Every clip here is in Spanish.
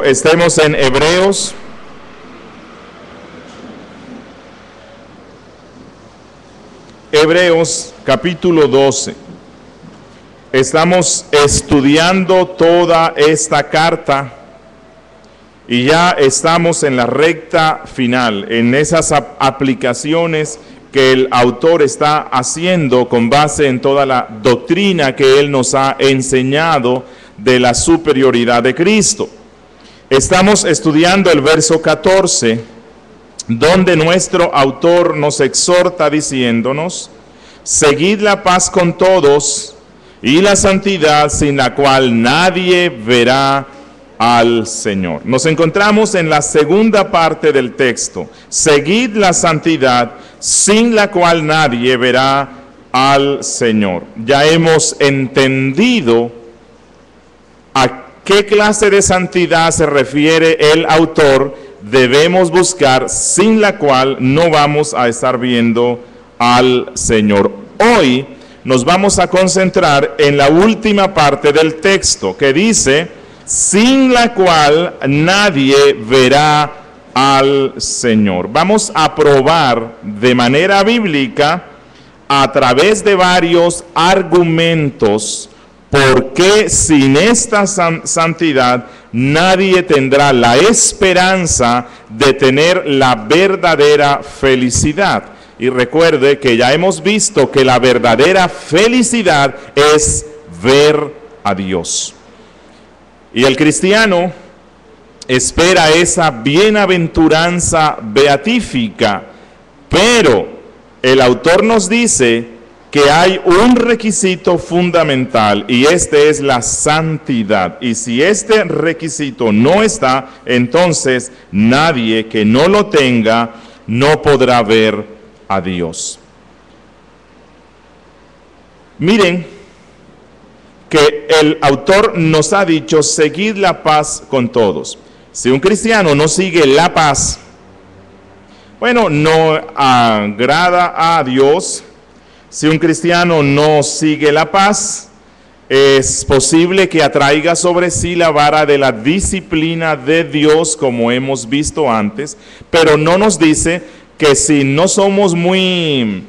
Estemos en Hebreos. Hebreos capítulo 12. Estamos estudiando toda esta carta y ya estamos en la recta final, en esas aplicaciones que el autor está haciendo con base en toda la doctrina que él nos ha enseñado de la superioridad de Cristo. Estamos estudiando el verso 14, donde nuestro autor nos exhorta diciéndonos: seguid la paz con todos y la santidad, sin la cual nadie verá al Señor. Nos encontramos en la segunda parte del texto: seguid la santidad, sin la cual nadie verá al Señor. Ya hemos entendido a qué clase de santidad se refiere el autor. Debemos buscar, sin la cual no vamos a estar viendo al Señor. Hoy nos vamos a concentrar en la última parte del texto, que dice: sin la cual nadie verá al Señor. Vamos a probar de manera bíblica, a través de varios argumentos, por qué sin esta santidad nadie tendrá la esperanza de tener la verdadera felicidad. Y recuerde que ya hemos visto que la verdadera felicidad es ver a Dios. Y el cristiano espera esa bienaventuranza beatífica, pero el autor nos dice que hay un requisito fundamental, y este es la santidad. Y si este requisito no está, entonces nadie que no lo tenga no podrá ver a Dios. Miren que el autor nos ha dicho: seguid la paz con todos. Si un cristiano no sigue la paz, bueno, no agrada a Dios. Si un cristiano no sigue la paz, es posible que atraiga sobre sí la vara de la disciplina de Dios, como hemos visto antes, pero no nos dice que si no somos muy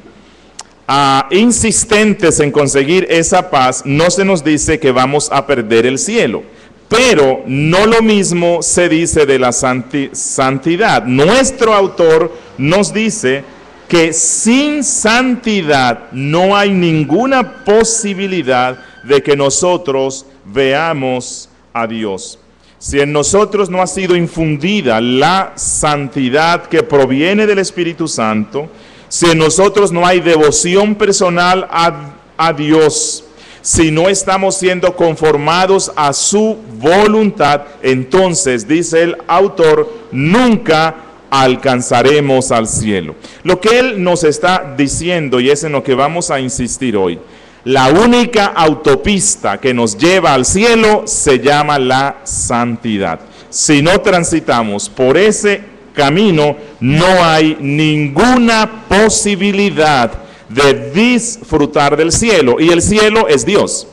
insistentes en conseguir esa paz, no se nos dice que vamos a perder el cielo. Pero no lo mismo se dice de la santidad. Nuestro autor nos dice que sin santidad no hay ninguna posibilidad de que nosotros veamos a Dios. Si en nosotros no ha sido infundida la santidad que proviene del Espíritu Santo, si en nosotros no hay devoción personal a Dios, si no estamos siendo conformados a su voluntad, entonces, dice el autor, nunca alcanzaremos al cielo. Lo que él nos está diciendo, y es en lo que vamos a insistir hoy: la única autopista que nos lleva al cielo se llama la santidad. Si no transitamos por ese camino, no hay ninguna posibilidad de disfrutar del cielo, y el cielo es Dios.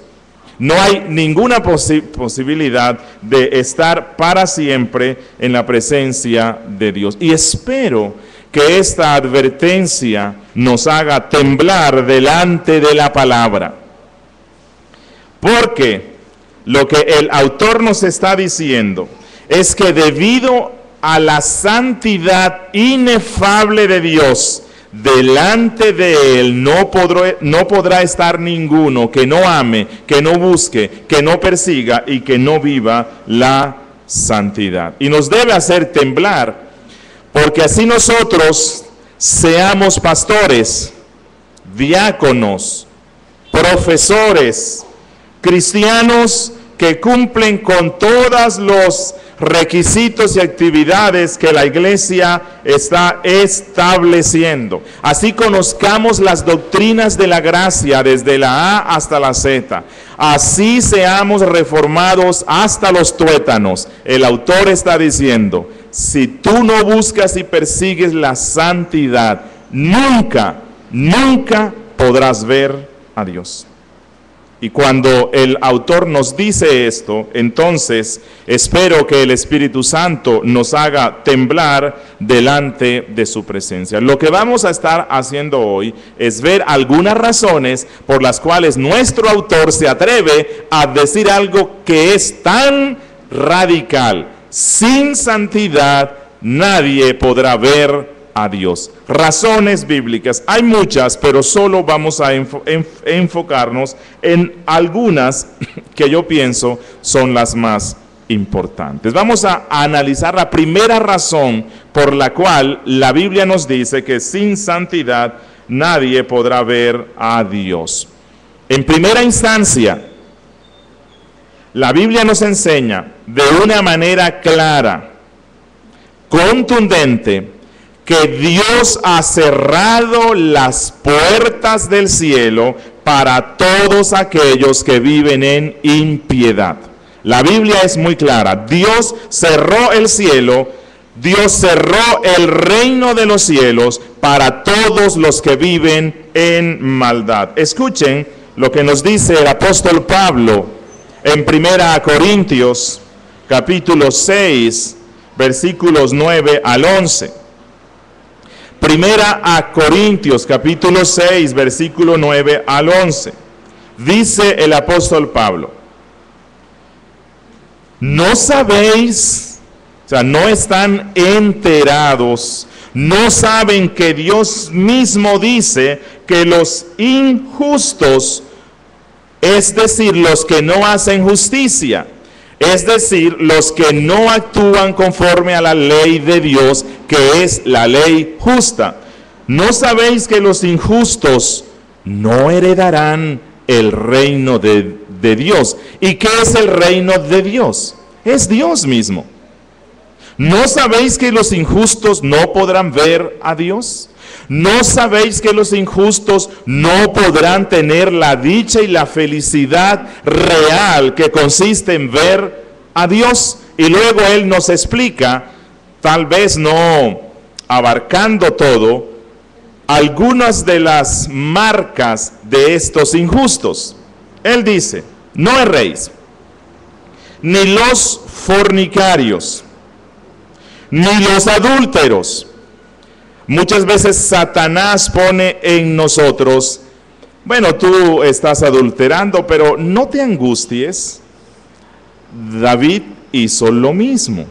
No hay ninguna posibilidad de estar para siempre en la presencia de Dios. Y espero que esta advertencia nos haga temblar delante de la palabra. Porque lo que el autor nos está diciendo es que debido a la santidad inefable de Dios, delante de Él no podrá estar ninguno que no ame, que no busque, que no persiga y que no viva la santidad. Y nos debe hacer temblar, porque así nosotros seamos pastores, diáconos, profesores, cristianos que cumplen con todos los requisitos y actividades que la iglesia está estableciendo. Así conozcamos las doctrinas de la gracia desde la A hasta la Z. Así seamos reformados hasta los tuétanos. El autor está diciendo: si tú no buscas y persigues la santidad, nunca podrás ver a Dios. Y cuando el autor nos dice esto, entonces espero que el Espíritu Santo nos haga temblar delante de su presencia. Lo que vamos a estar haciendo hoy es ver algunas razones por las cuales nuestro autor se atreve a decir algo que es tan radical. Sin santidad nadie podrá ver a Dios. Razones bíblicas, hay muchas, pero solo vamos a enfocarnos en algunas que yo pienso son las más importantes. Vamos a analizar la primera razón por la cual la Biblia nos dice que sin santidad nadie podrá ver a Dios. En primera instancia, la Biblia nos enseña de una manera clara, contundente, que Dios ha cerrado las puertas del cielo para todos aquellos que viven en impiedad. La Biblia es muy clara. Dios cerró el cielo, Dios cerró el reino de los cielos para todos los que viven en maldad. Escuchen lo que nos dice el apóstol Pablo en 1 Corintios, capítulo 6, versículos 9 al 11. Primera a Corintios, capítulo 6, versículo 9 al 11. Dice el apóstol Pablo, ¿no sabéis, o sea, no están enterados, no saben que Dios mismo dice que los injustos, es decir, los que no hacen justicia, es decir, los que no actúan conforme a la ley de Dios, que es la ley justa? ¿No sabéis que los injustos no heredarán el reino de Dios? ¿Y qué es el reino de Dios? Es Dios mismo. ¿No sabéis que los injustos no podrán ver a Dios? ¿No sabéis que los injustos no podrán tener la dicha y la felicidad real que consiste en ver a Dios? Y luego él nos explica, tal vez no abarcando todo, algunas de las marcas de estos injustos. Él dice, no erréis, ni los fornicarios, ni los adúlteros. Muchas veces Satanás pone en nosotros, bueno, tú estás adulterando, pero no te angusties. David hizo lo mismo.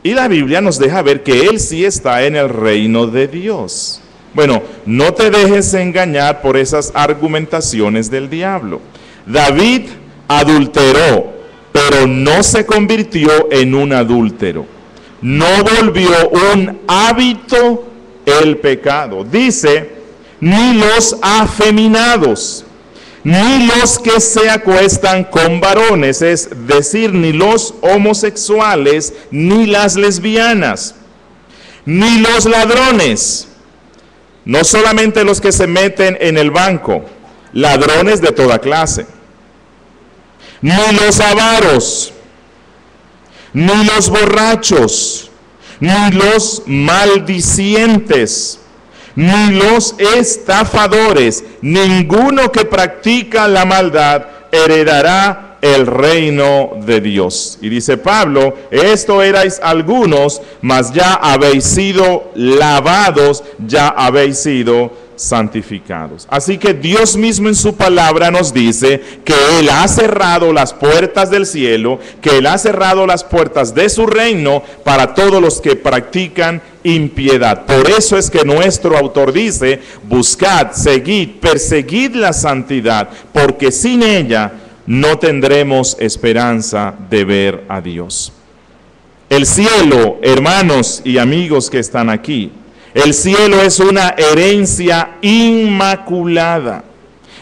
Y la Biblia nos deja ver que él sí está en el reino de Dios. Bueno, no te dejes engañar por esas argumentaciones del diablo. David adulteró, pero no se convirtió en un adúltero. No volvió un hábito el pecado. Dice, ni los afeminados, ni los que se acuestan con varones, es decir, ni los homosexuales, ni las lesbianas, ni los ladrones, no solamente los que se meten en el banco, ladrones de toda clase, ni los avaros, ni los borrachos, ni los maldicientes, ni los estafadores, ninguno que practica la maldad heredará el reino de Dios. Y dice Pablo, esto erais algunos, mas ya habéis sido lavados, ya habéis sido santificados. Así que Dios mismo en su palabra nos dice que Él ha cerrado las puertas del cielo, que Él ha cerrado las puertas de su reino para todos los que practican impiedad. Por eso es que nuestro autor dice, buscad, seguid, perseguid la santidad, porque sin ella no tendremos esperanza de ver a Dios. El cielo, hermanos y amigos que están aquí, el cielo es una herencia inmaculada,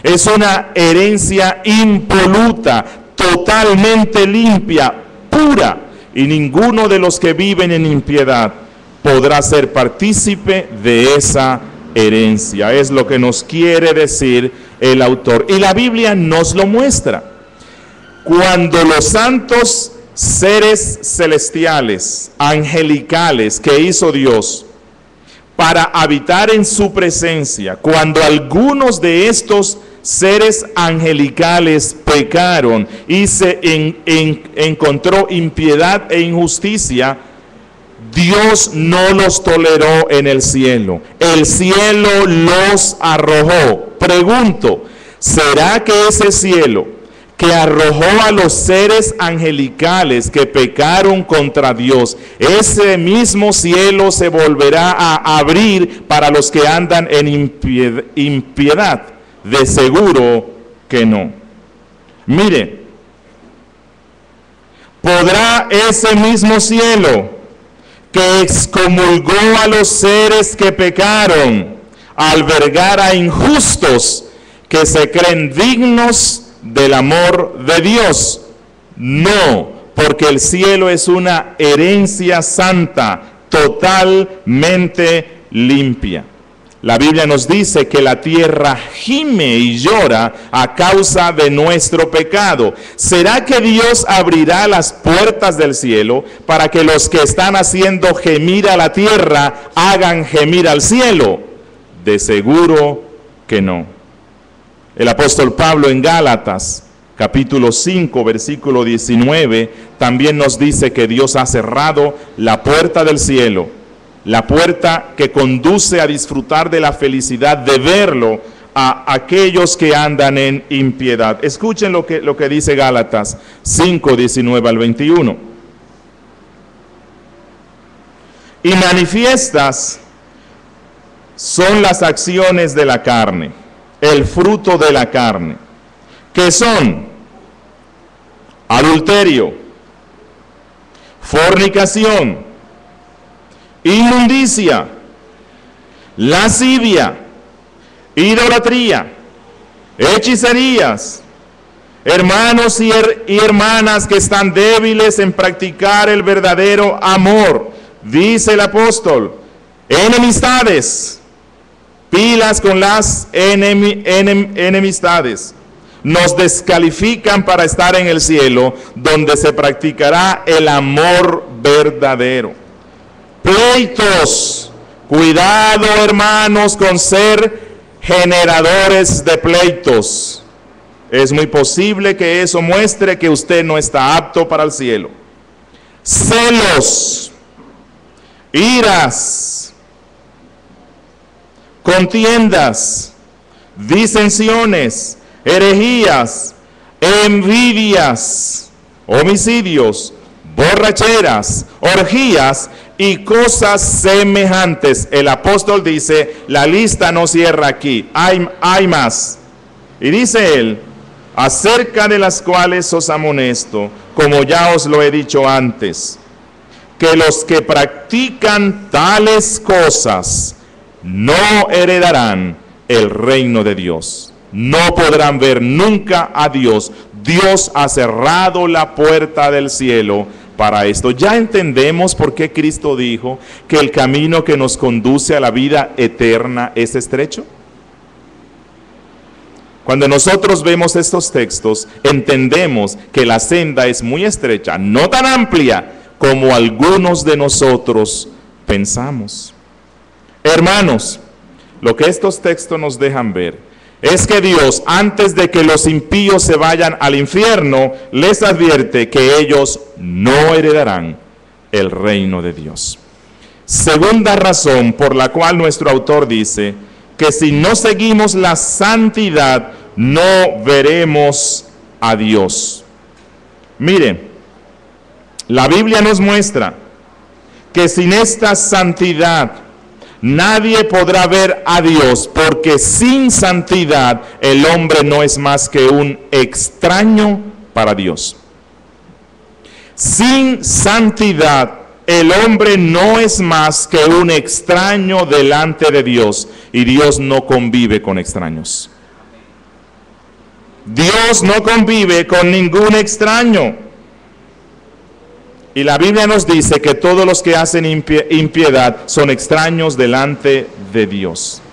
es una herencia impoluta, totalmente limpia, pura, y ninguno de los que viven en impiedad podrá ser partícipe de esa herencia. Es lo que nos quiere decir el autor, y la Biblia nos lo muestra. Cuando los santos seres celestiales, angelicales que hizo Dios para habitar en su presencia, cuando algunos de estos seres angelicales pecaron y se encontró impiedad e injusticia, Dios no los toleró en el cielo. El cielo los arrojó. Pregunto, ¿será que ese cielo que arrojó a los seres angelicales que pecaron contra Dios, ese mismo cielo se volverá a abrir para los que andan en impiedad? De seguro que no. Mire, ¿podrá ese mismo cielo que excomulgó a los seres que pecaron albergar a injustos que se creen dignos del amor de Dios? No, porque el cielo es una herencia santa, totalmente limpia. La Biblia nos dice que la tierra gime y llora a causa de nuestro pecado. ¿Será que Dios abrirá las puertas del cielo para que los que están haciendo gemir a la tierra hagan gemir al cielo? De seguro que no. El apóstol Pablo en Gálatas, capítulo 5, versículo 19, también nos dice que Dios ha cerrado la puerta del cielo, la puerta que conduce a disfrutar de la felicidad de verlo a aquellos que andan en impiedad. Escuchen lo que dice Gálatas 5, 19 al 21. Y manifiestas son las acciones de la carne, el fruto de la carne, que son adulterio, fornicación, inmundicia, lascivia, idolatría, hechicerías, hermanos y hermanas que están débiles en practicar el verdadero amor, dice el apóstol, enemistades, pilas con las enemistades, nos descalifican para estar en el cielo, donde se practicará el amor verdadero. Pleitos, cuidado hermanos con ser generadores de pleitos. Es muy posible que eso muestre que usted no está apto para el cielo. Celos, iras, contiendas, disensiones, herejías, envidias, homicidios, borracheras, orgías y cosas semejantes. El apóstol dice, la lista no cierra aquí, hay más. Y dice él, acerca de las cuales os amonesto, como ya os lo he dicho antes, que los que practican tales cosas no heredarán el reino de Dios. No podrán ver nunca a Dios. Dios ha cerrado la puerta del cielo para esto. Ya entendemos por qué Cristo dijo que el camino que nos conduce a la vida eterna es estrecho. Cuando nosotros vemos estos textos, entendemos que la senda es muy estrecha, no tan amplia como algunos de nosotros pensamos. Hermanos, lo que estos textos nos dejan ver es que Dios, antes de que los impíos se vayan al infierno, les advierte que ellos no heredarán el reino de Dios. Segunda razón por la cual nuestro autor dice que si no seguimos la santidad, no veremos a Dios. Miren, la Biblia nos muestra que sin esta santidad nadie podrá ver a Dios, porque sin santidad el hombre no es más que un extraño para Dios. Sin santidad el hombre no es más que un extraño delante de Dios, y Dios no convive con extraños. Dios no convive con ningún extraño. Y la Biblia nos dice que todos los que hacen impiedad son extraños delante de Dios.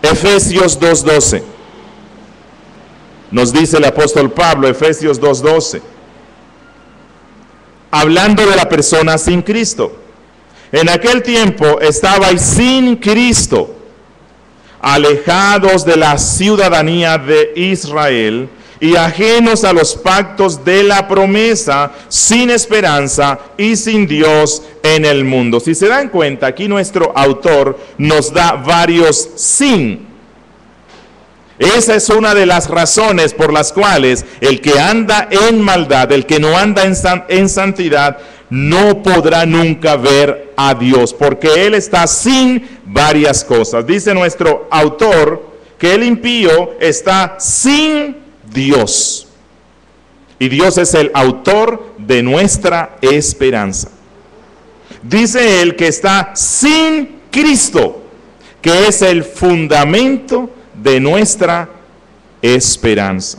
Efesios 2:12. Nos dice el apóstol Pablo, Efesios 2:12. Hablando de la persona sin Cristo. En aquel tiempo estabais sin Cristo, alejados de la ciudadanía de Israel y ajenos a los pactos de la promesa, sin esperanza y sin Dios en el mundo. Si se dan cuenta, aquí nuestro autor nos da varios sin. Esa es una de las razones por las cuales el que anda en maldad, el que no anda en santidad, no podrá nunca ver a Dios, porque él está sin varias cosas. Dice nuestro autor que el impío está sin Dios, y Dios es el autor de nuestra esperanza. Dice él que está sin Cristo, que es el fundamento de nuestra esperanza.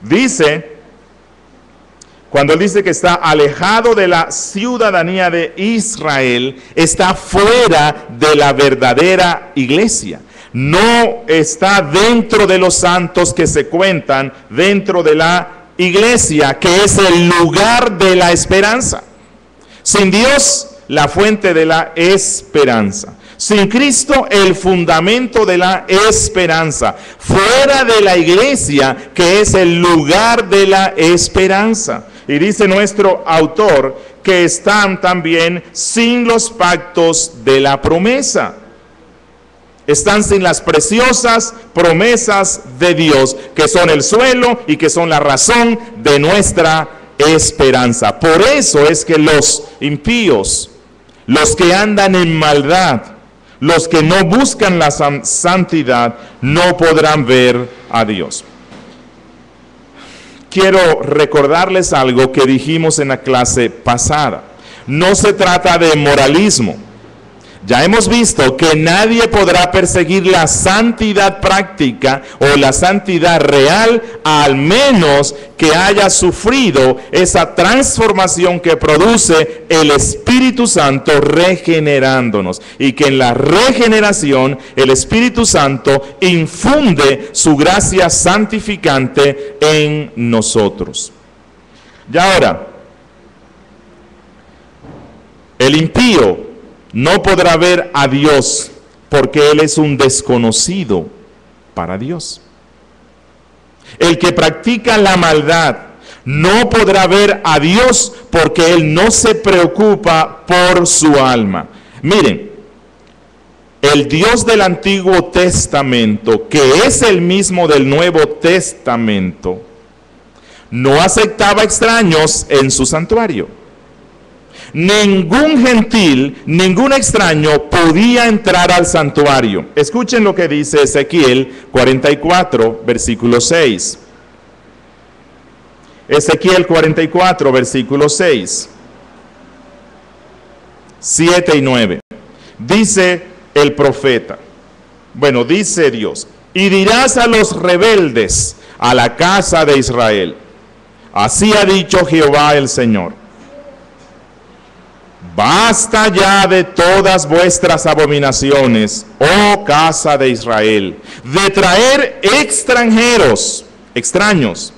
Dice, cuando él dice que está alejado de la ciudadanía de Israel, está fuera de la verdadera iglesia. No está dentro de los santos que se cuentan dentro de la iglesia, que es el lugar de la esperanza. Sin Dios, la fuente de la esperanza. Sin Cristo, el fundamento de la esperanza. Fuera de la iglesia, que es el lugar de la esperanza. Y dice nuestro autor que están también sin los pactos de la promesa. Están sin las preciosas promesas de Dios, que son el suelo y que son la razón de nuestra esperanza. Por eso es que los impíos, los que andan en maldad, los que no buscan la santidad, no podrán ver a Dios. Quiero recordarles algo que dijimos en la clase pasada. No se trata de moralismo. Ya hemos visto que nadie podrá perseguir la santidad práctica o la santidad real, al menos que haya sufrido esa transformación que produce el Espíritu Santo regenerándonos. Y que en la regeneración el Espíritu Santo infunde su gracia santificante en nosotros. Y ahora, el impío no podrá ver a Dios porque él es un desconocido para Dios. El que practica la maldad no podrá ver a Dios porque él no se preocupa por su alma. Miren, el Dios del Antiguo Testamento, que es el mismo del Nuevo Testamento, no aceptaba extraños en su santuario. Ningún gentil, ningún extraño podía entrar al santuario. Escuchen lo que dice Ezequiel 44, versículo 6. Ezequiel 44, versículo 6, 7 y 9. Dice el profeta, bueno, dice Dios, y dirás a los rebeldes, a la casa de Israel, así ha dicho Jehová el Señor. Basta ya de todas vuestras abominaciones, oh casa de Israel, de traer extranjeros, extraños,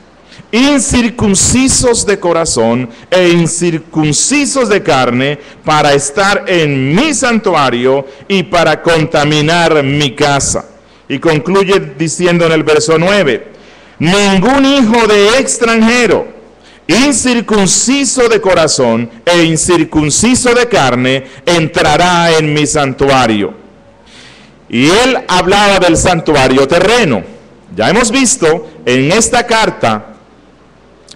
incircuncisos de corazón e incircuncisos de carne, para estar en mi santuario y para contaminar mi casa. Y concluye diciendo en el verso 9, ningún hijo de extranjero, incircunciso de corazón e incircunciso de carne, entrará en mi santuario. Y él hablaba del santuario terreno. Ya hemos visto en esta carta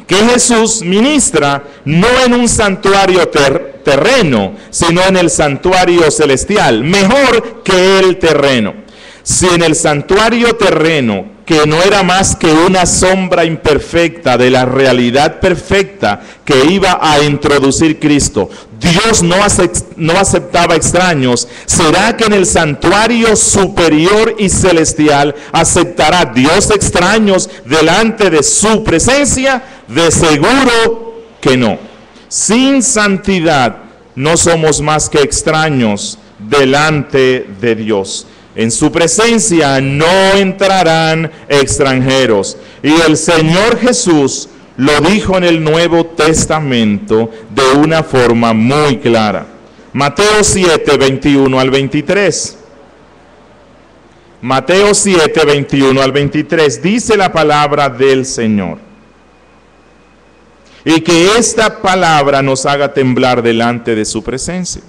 que Jesús ministra no en un santuario terreno, sino en el santuario celestial, mejor que el terreno. Si en el santuario terreno, que no era más que una sombra imperfecta de la realidad perfecta que iba a introducir Cristo, Dios no aceptaba extraños, ¿será que en el santuario superior y celestial aceptará Dios extraños delante de su presencia? De seguro que no. Sin santidad no somos más que extraños delante de Dios. En su presencia no entrarán extranjeros. Y el Señor Jesús lo dijo en el Nuevo Testamento de una forma muy clara. Mateo 7, 21 al 23. Mateo 7, 21 al 23, dice la palabra del Señor. Y que esta palabra nos haga temblar delante de su presencia.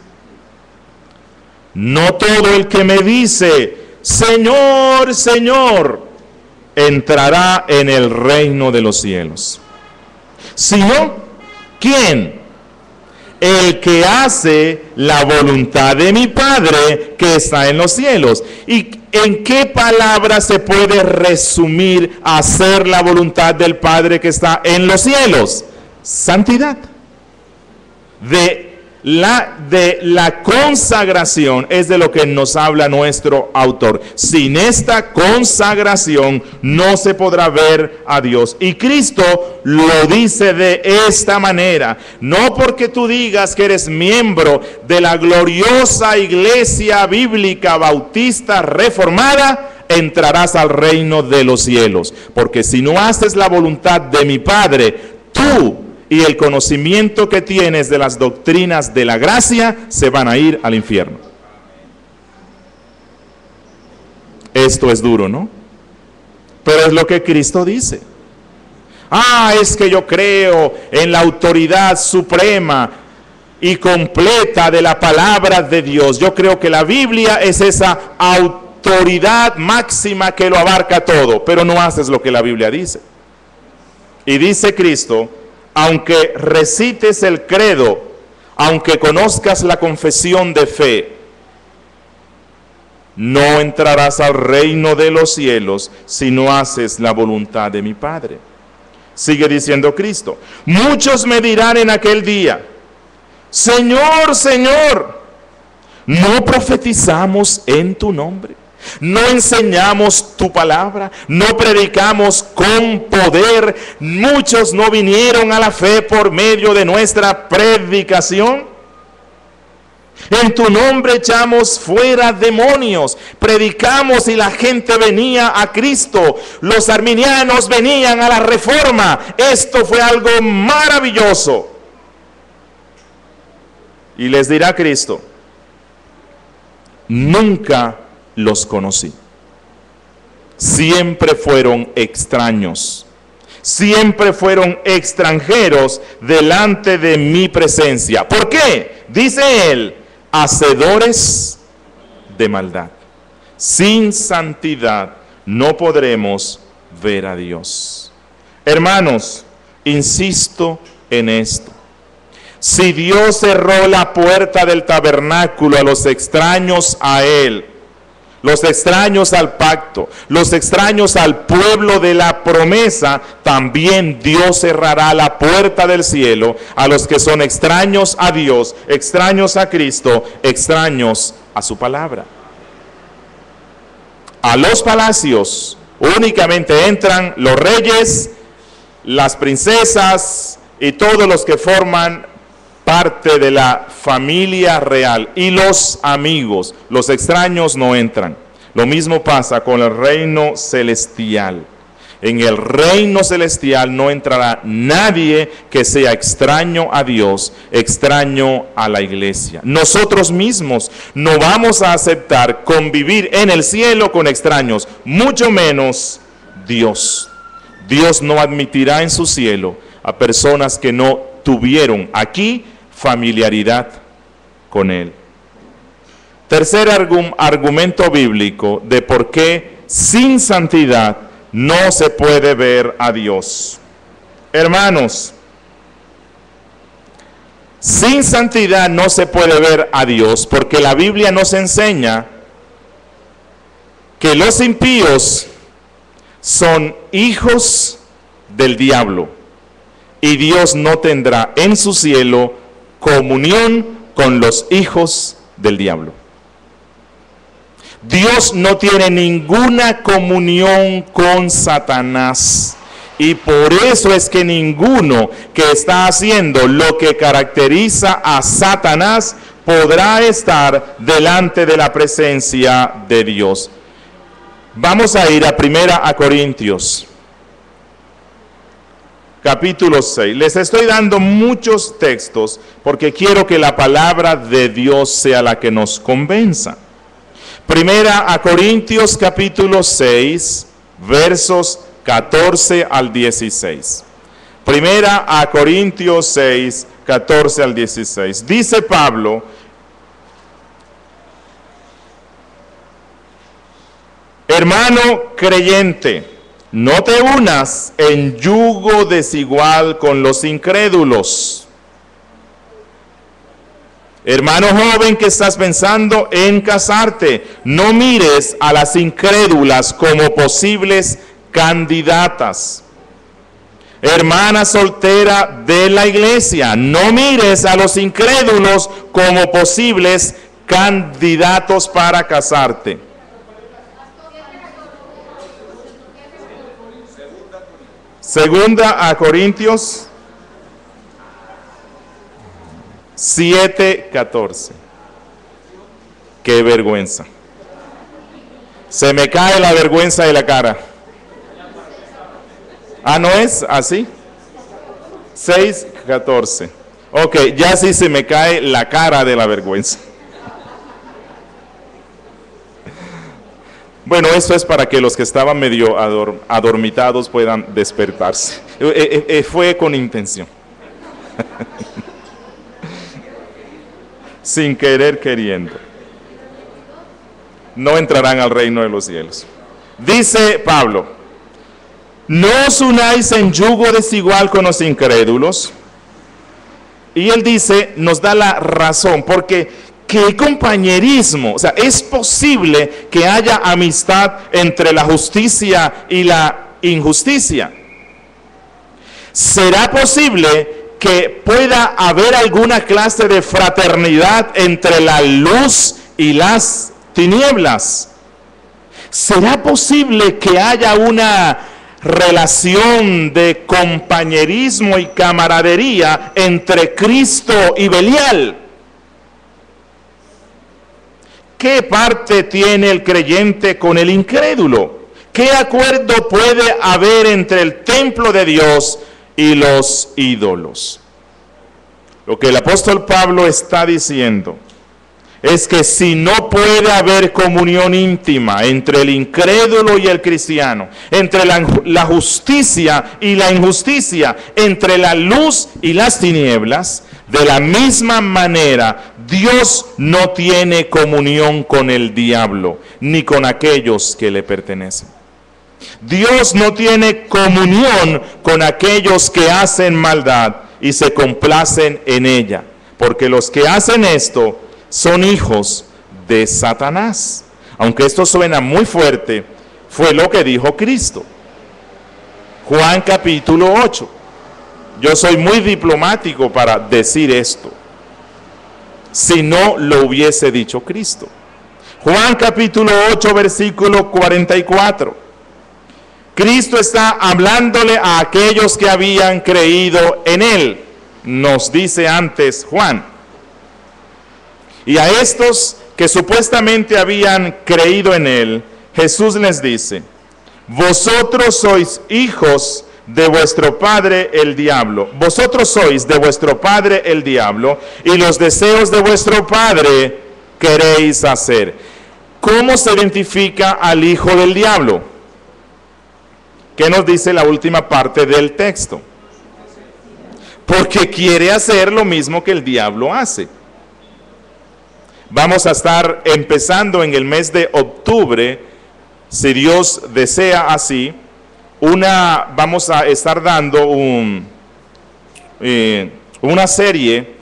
No todo el que me dice, Señor, Señor, entrará en el reino de los cielos, sino, ¿quién? El que hace la voluntad de mi Padre que está en los cielos. ¿Y en qué palabra se puede resumir hacer la voluntad del Padre que está en los cielos? Santidad. De la consagración es de lo que nos habla nuestro autor. Sin esta consagración no se podrá ver a Dios. Y Cristo lo dice de esta manera. No porque tú digas que eres miembro de la gloriosa iglesia bíblica bautista reformada, entrarás al reino de los cielos. Porque si no haces la voluntad de mi Padre, tú y el conocimiento que tienes de las doctrinas de la gracia se van a ir al infierno. Esto es duro, ¿no? Pero es lo que Cristo dice. Es que yo creo en la autoridad suprema y completa de la palabra de Dios. Yo creo que la Biblia es esa autoridad máxima que lo abarca todo, pero no haces lo que la Biblia dice. Y dice Cristo, aunque recites el credo, aunque conozcas la confesión de fe, no entrarás al reino de los cielos si no haces la voluntad de mi Padre. Sigue diciendo Cristo, muchos me dirán en aquel día, Señor, Señor, ¿no profetizamos en tu nombre? ¿No enseñamos tu palabra? ¿No predicamos con poder? Muchos no vinieron a la fe por medio de nuestra predicación. En tu nombre echamos fuera demonios, predicamos y la gente venía a Cristo. Los arminianos venían a la Reforma. Esto fue algo maravilloso. Y les dirá Cristo, nunca los conocí. Siempre fueron extraños, siempre fueron extranjeros delante de mi presencia. ¿Por qué? Dice él, hacedores de maldad. Sin santidad no podremos ver a Dios. Hermanos, insisto en esto. Si Dios cerró la puerta del tabernáculo a los extraños a él, los extraños al pacto, los extraños al pueblo de la promesa, también Dios cerrará la puerta del cielo a los que son extraños a Dios, extraños a Cristo, extraños a su palabra. A los palacios únicamente entran los reyes, las princesas y todos los que forman parte de la familia real, y los amigos. Los extraños no entran. Lo mismo pasa con el reino celestial. En el reino celestial no entrará nadie que sea extraño a Dios, extraño a la iglesia. Nosotros mismos no vamos a aceptar convivir en el cielo con extraños, mucho menos Dios. Dios no admitirá en su cielo a personas que no tuvieron aquí familiaridad con él. Tercer argumento bíblico de por qué sin santidad no se puede ver a Dios. Hermanos, sin santidad no se puede ver a Dios porque la Biblia nos enseña que los impíos son hijos del diablo y Dios no tendrá en su cielo comunión con los hijos del diablo. Dios no tiene ninguna comunión con Satanás. Y por eso es que ninguno que está haciendo lo que caracteriza a Satanás podrá estar delante de la presencia de Dios. Vamos a ir a 1 Corintios. Capítulo 6. Les estoy dando muchos textos porque quiero que la palabra de Dios sea la que nos convenza. Primera a Corintios capítulo 6, versos 14 al 16. Primera a Corintios 6, 14 al 16. Dice Pablo: hermano creyente, no te unas en yugo desigual con los incrédulos. Hermano joven que estás pensando en casarte, no mires a las incrédulas como posibles candidatas. Hermana soltera de la iglesia, no mires a los incrédulos como posibles candidatos para casarte. Segunda a Corintios 7:14. Qué vergüenza. Se me cae la vergüenza de la cara. Ah, ¿no es así? 6:14. Ok, ya sí se me cae la cara de la vergüenza. Bueno, eso es para que los que estaban medio adormitados puedan despertarse. Fue con intención. Sin querer queriendo. No entrarán al reino de los cielos. Dice Pablo: no os unáis en yugo desigual con los incrédulos. Y él dice, nos da la razón, porque ¿qué compañerismo? O sea, es posible que haya amistad entre la justicia y la injusticia. ¿Será posible que pueda haber alguna clase de fraternidad entre la luz y las tinieblas? ¿Será posible que haya una relación de compañerismo y camaradería entre Cristo y Belial? ¿Qué parte tiene el creyente con el incrédulo? ¿Qué acuerdo puede haber entre el templo de Dios y los ídolos? Lo que el apóstol Pablo está diciendo es que si no puede haber comunión íntima entre el incrédulo y el cristiano, entre la justicia y la injusticia, entre la luz y las tinieblas, de la misma manera, Dios no tiene comunión con el diablo, ni con aquellos que le pertenecen. Dios no tiene comunión con aquellos que hacen maldad y se complacen en ella, porque los que hacen esto son hijos de Satanás. Aunque esto suena muy fuerte, fue lo que dijo Cristo. Juan capítulo 8. Yo soy muy diplomático para decir esto, si no lo hubiese dicho Cristo. Juan capítulo 8, versículo 44. Cristo está hablándole a aquellos que habían creído en Él, nos dice antes Juan. Y a estos que supuestamente habían creído en Él, Jesús les dice: vosotros sois hijos de vuestro padre el diablo. Vosotros sois de vuestro padre el diablo, y los deseos de vuestro padre queréis hacer. ¿Cómo se identifica al hijo del diablo? ¿Qué nos dice la última parte del texto? Porque quiere hacer lo mismo que el diablo hace. Vamos a estar empezando en el mes de octubre, si Dios desea así, vamos a estar dando una serie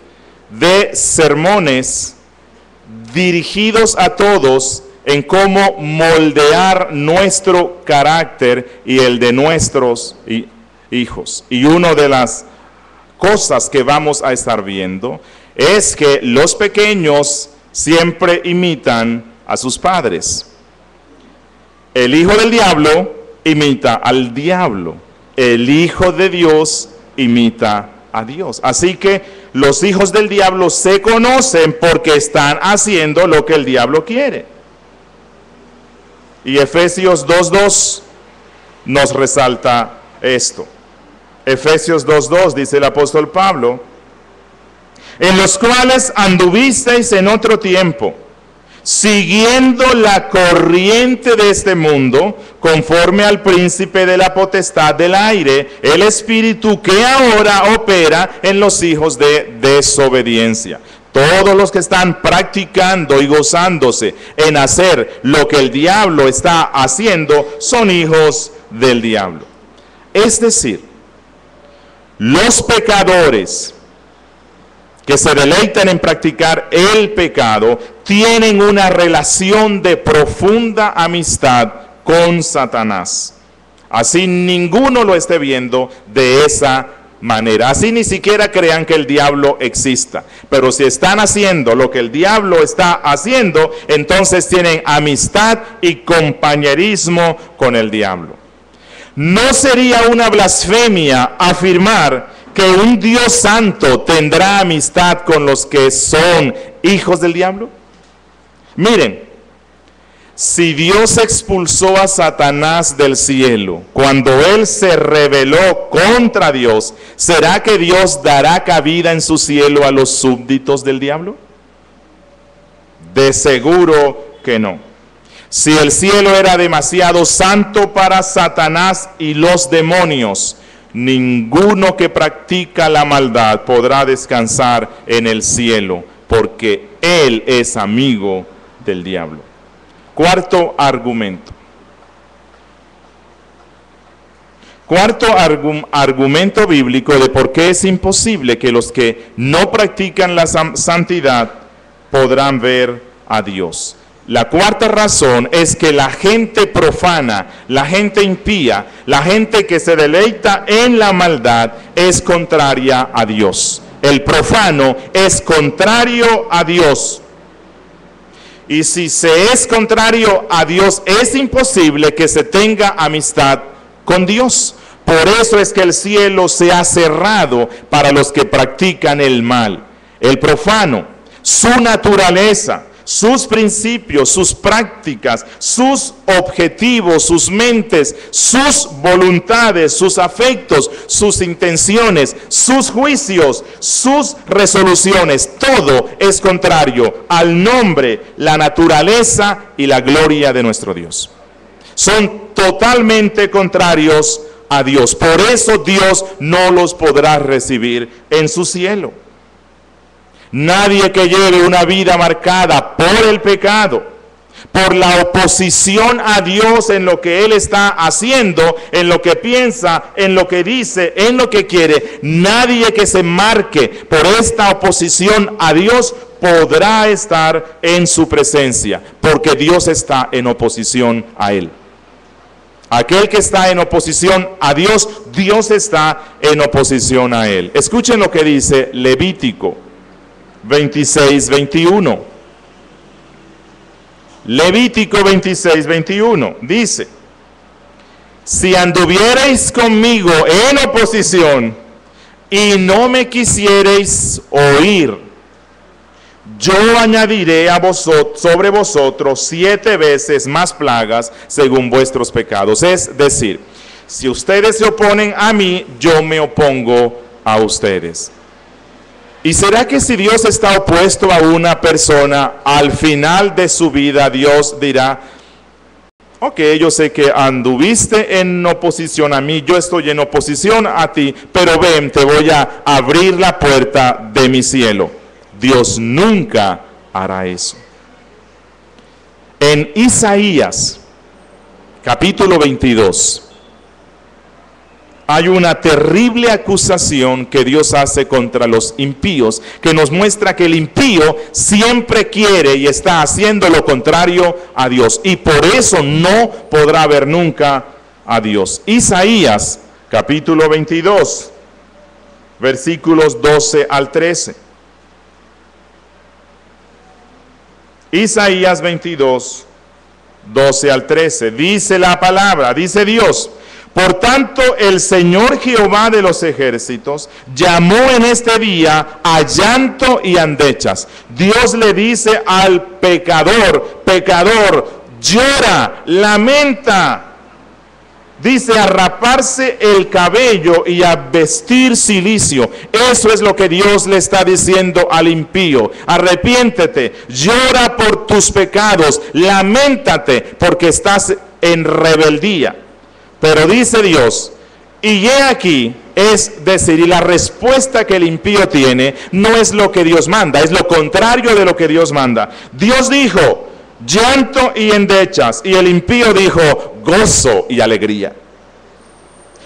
de sermones dirigidos a todos en cómo moldear nuestro carácter y el de nuestros hijos. Y una de las cosas que vamos a estar viendo es que los pequeños siempre imitan a sus padres. El hijo del diablo imita al diablo. El hijo de Dios imita a Dios. Así que los hijos del diablo se conocen porque están haciendo lo que el diablo quiere. Y Efesios 2:2 nos resalta esto. Efesios 2:2 dice el apóstol Pablo: en los cuales anduvisteis en otro tiempo, siguiendo la corriente de este mundo, conforme al príncipe de la potestad del aire, el espíritu que ahora opera en los hijos de desobediencia. Todos los que están practicando y gozándose en hacer lo que el diablo está haciendo son hijos del diablo. Es decir, los pecadores que se deleitan en practicar el pecado tienen una relación de profunda amistad con Satanás. Así ninguno lo esté viendo de esa manera. Así ni siquiera crean que el diablo exista. Pero si están haciendo lo que el diablo está haciendo, entonces tienen amistad y compañerismo con el diablo. ¿No sería una blasfemia afirmar que un Dios santo tendrá amistad con los que son hijos del diablo? Miren, si Dios expulsó a Satanás del cielo cuando él se rebeló contra Dios, ¿será que Dios dará cabida en su cielo a los súbditos del diablo? De seguro que no. Si el cielo era demasiado santo para Satanás y los demonios, ninguno que practica la maldad podrá descansar en el cielo, porque él es amigo del diablo. Cuarto argumento. Argumento bíblico de por qué es imposible que los que no practican la santidad podrán ver a Dios. La cuarta razón es que la gente profana, la gente impía, la gente que se deleita en la maldad es contraria a Dios. El profano es contrario a Dios. Y si se es contrario a Dios, es imposible que se tenga amistad con Dios. Por eso es que el cielo se ha cerrado para los que practican el mal. El profano, su naturaleza, sus principios, sus prácticas, sus objetivos, sus mentes, sus voluntades, sus afectos, sus intenciones, sus juicios, sus resoluciones, todo es contrario al nombre, la naturaleza y la gloria de nuestro Dios. Son totalmente contrarios a Dios. Por eso Dios no los podrá recibir en su cielo. Nadie que lleve una vida marcada por el pecado, por la oposición a Dios en lo que Él está haciendo, en lo que piensa, en lo que dice, en lo que quiere, nadie que se marque por esta oposición a Dios podrá estar en su presencia, porque Dios está en oposición a Él. Aquel que está en oposición a Dios, Dios está en oposición a Él. Escuchen lo que dice Levítico 26:21. Levítico 26:21 dice: si anduvierais conmigo en oposición y no me quisierais oír, yo añadiré a sobre vosotros 7 veces más plagas según vuestros pecados. Es decir, si ustedes se oponen a mí, yo me opongo a ustedes. ¿Y será que si Dios está opuesto a una persona, al final de su vida Dios dirá: ok, yo sé que anduviste en oposición a mí, yo estoy en oposición a ti, pero ven, te voy a abrir la puerta de mi cielo? Dios nunca hará eso. En Isaías, capítulo 22, hay una terrible acusación que Dios hace contra los impíos, que nos muestra que el impío siempre quiere y está haciendo lo contrario a Dios, y por eso no podrá ver nunca a Dios. Isaías, capítulo 22, versículos 12 al 13. Isaías 22, 12 al 13. Dice la palabra, dice Dios: por tanto, el Señor Jehová de los ejércitos llamó en este día a llanto y endechas. Dios le dice al pecador: pecador, llora, lamenta. Dice a raparse el cabello y a vestir cilicio. Eso es lo que Dios le está diciendo al impío. Arrepiéntete, llora por tus pecados, lamentate porque estás en rebeldía. Pero dice Dios, y he aquí, es decir, y la respuesta que el impío tiene no es lo que Dios manda, es lo contrario de lo que Dios manda. Dios dijo, llanto y endechas, y el impío dijo, gozo y alegría.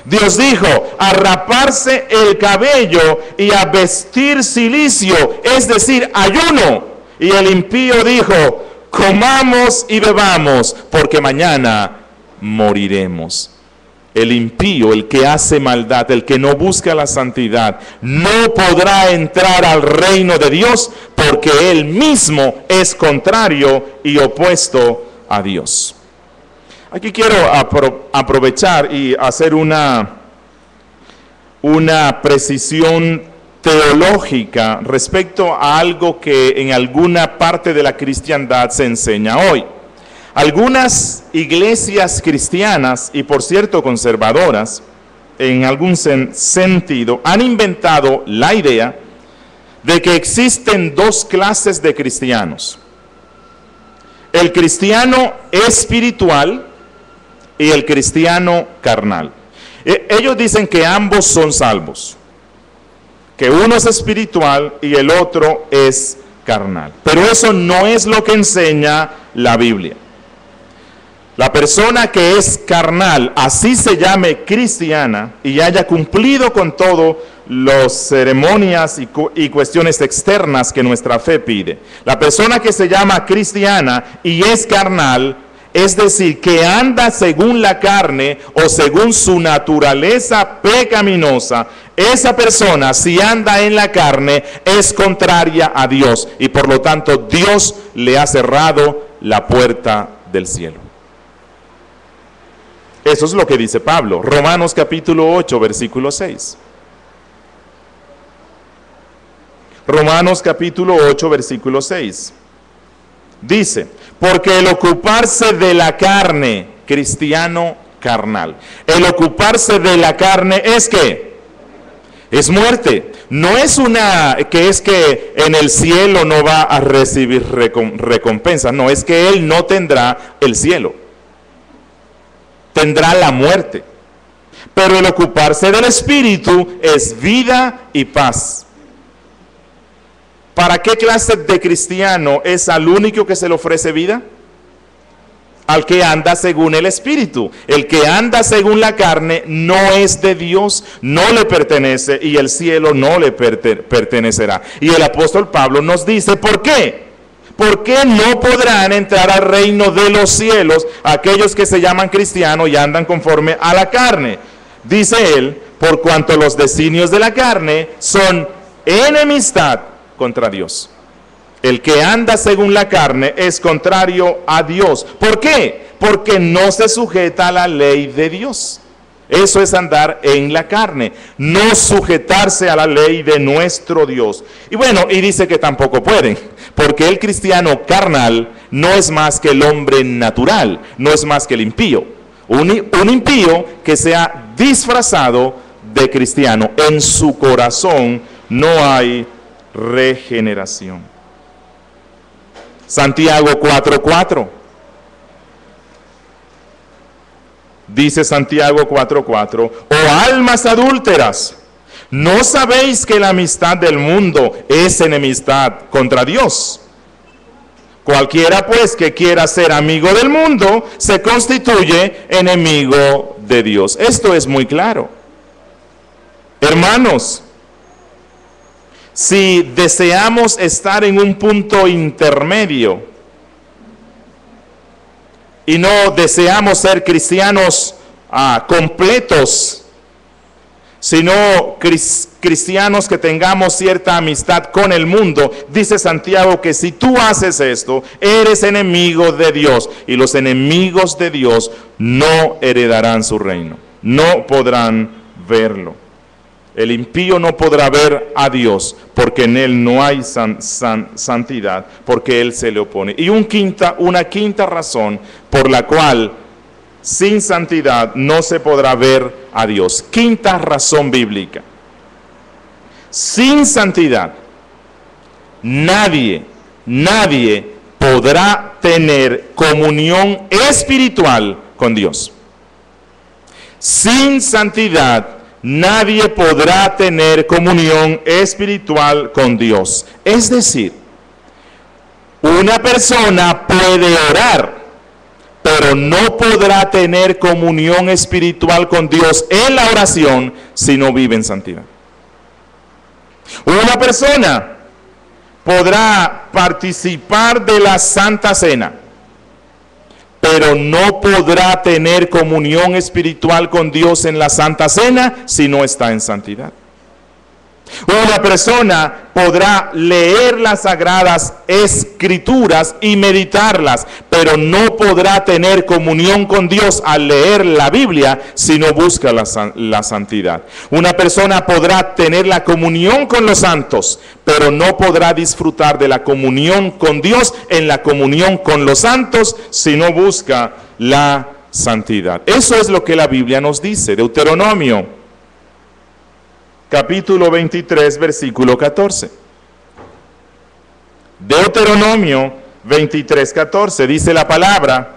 Dios dijo, a raparse el cabello y a vestir cilicio, es decir, ayuno. Y el impío dijo, comamos y bebamos, porque mañana moriremos. El impío, el que hace maldad, el que no busca la santidad, no podrá entrar al reino de Dios, porque él mismo es contrario y opuesto a Dios. Aquí quiero aprovechar y hacer una precisión teológica respecto a algo que en alguna parte de la cristiandad se enseña hoy. Algunas iglesias cristianas, y por cierto conservadoras, en algún sentido, han inventado la idea de que existen dos clases de cristianos. El cristiano espiritual y el cristiano carnal. Ellos dicen que ambos son salvos, que uno es espiritual y el otro es carnal. Pero eso no es lo que enseña la Biblia. La persona que es carnal, así se llame cristiana, y haya cumplido con todas las ceremonias y cuestiones externas que nuestra fe pide. La persona que se llama cristiana y es carnal, es decir, que anda según la carne o según su naturaleza pecaminosa, esa persona, si anda en la carne, es contraria a Dios, y por lo tanto Dios le ha cerrado la puerta del cielo. Eso es lo que dice Pablo, Romanos capítulo 8, versículo 6. Romanos capítulo 8, versículo 6. Dice, porque el ocuparse de la carne, cristiano carnal, el ocuparse de la carne es ¿qué? Es muerte. No es que en el cielo no va a recibir recompensa, no, es que él no tendrá el cielo. Tendrá la muerte. Pero el ocuparse del Espíritu es vida y paz. ¿Para qué clase de cristiano es al único que se le ofrece vida? Al que anda según el Espíritu. El que anda según la carne no es de Dios, no le pertenece, y el cielo no le pertenecerá. Y el apóstol Pablo nos dice, ¿por qué? ¿Por qué no podrán entrar al reino de los cielos aquellos que se llaman cristianos y andan conforme a la carne? Dice él, por cuanto los designios de la carne son enemistad contra Dios. El que anda según la carne es contrario a Dios. ¿Por qué? Porque no se sujeta a la ley de Dios. Eso es andar en la carne, no sujetarse a la ley de nuestro Dios. Y bueno, y dice que tampoco pueden, porque el cristiano carnal no es más que el hombre natural, no es más que el impío. Un impío que se ha disfrazado de cristiano. En su corazón no hay regeneración. Santiago 4:4. Dice Santiago 4:4, oh almas adúlteras, ¿no sabéis que la amistad del mundo es enemistad contra Dios? Cualquiera pues que quiera ser amigo del mundo, se constituye enemigo de Dios. Esto es muy claro. Hermanos, si deseamos estar en un punto intermedio, y no deseamos ser cristianos completos, sino cristianos que tengamos cierta amistad con el mundo, dice Santiago que si tú haces esto, eres enemigo de Dios, y los enemigos de Dios no heredarán su reino, no podrán verlo. El impío no podrá ver a Dios porque en él no hay santidad, porque él se le opone. Y una quinta razón por la cual sin santidad no se podrá ver a Dios. Quinta razón bíblica. Sin santidad, nadie podrá tener comunión espiritual con Dios. Sin santidad, nadie podrá tener comunión espiritual con Dios. Es decir, una persona puede orar, pero no podrá tener comunión espiritual con Dios en la oración si no vive en santidad. Una persona podrá participar de la Santa Cena, pero no podrá tener comunión espiritual con Dios en la Santa Cena si no está en santidad. Una persona podrá leer las Sagradas Escrituras y meditarlas, pero no podrá tener comunión con Dios al leer la Biblia si no busca la santidad. Una persona podrá tener la comunión con los santos, pero no podrá disfrutar de la comunión con Dios en la comunión con los santos si no busca la santidad. Eso es lo que la Biblia nos dice. Deuteronomio capítulo 23, versículo 14. Deuteronomio 23, 14, dice la palabra: